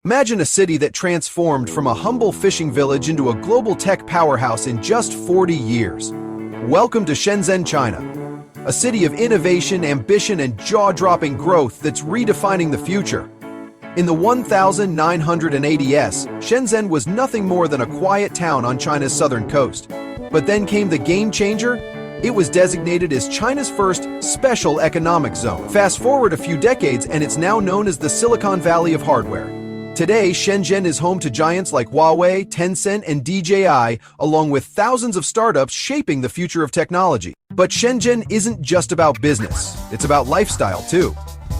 Imagine a city that transformed from a humble fishing village into a global tech powerhouse in just 40 years. Welcome to Shenzhen, China, a city of innovation, ambition, and jaw-dropping growth that's redefining the future. In the 1980s, Shenzhen was nothing more than a quiet town on China's southern coast. But then came the game changer. It was designated as China's first special economic zone. Fast forward a few decades and it's now known as the Silicon Valley of hardware. Today, Shenzhen is home to giants like Huawei, Tencent, and DJI, along with thousands of startups shaping the future of technology. But Shenzhen isn't just about business, it's about lifestyle too.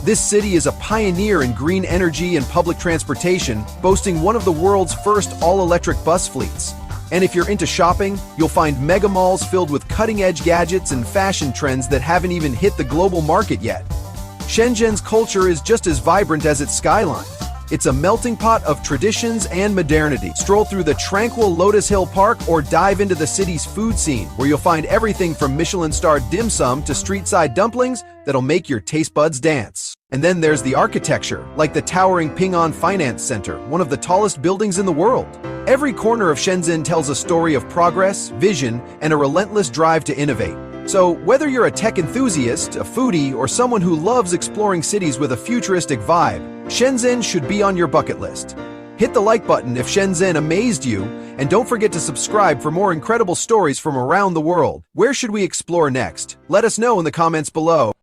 This city is a pioneer in green energy and public transportation, boasting one of the world's first all-electric bus fleets. And if you're into shopping, you'll find mega malls filled with cutting-edge gadgets and fashion trends that haven't even hit the global market yet. Shenzhen's culture is just as vibrant as its skyline. It's a melting pot of traditions and modernity. Stroll through the tranquil Lotus Hill Park or dive into the city's food scene, where you'll find everything from Michelin-starred dim sum to street-side dumplings that'll make your taste buds dance. And then there's the architecture, like the towering Ping An Finance Center, one of the tallest buildings in the world. Every corner of Shenzhen tells a story of progress, vision, and a relentless drive to innovate. So whether you're a tech enthusiast, a foodie, or someone who loves exploring cities with a futuristic vibe, Shenzhen should be on your bucket list. Hit the like button if Shenzhen amazed you, and don't forget to subscribe for more incredible stories from around the world. Where should we explore next? Let us know in the comments below.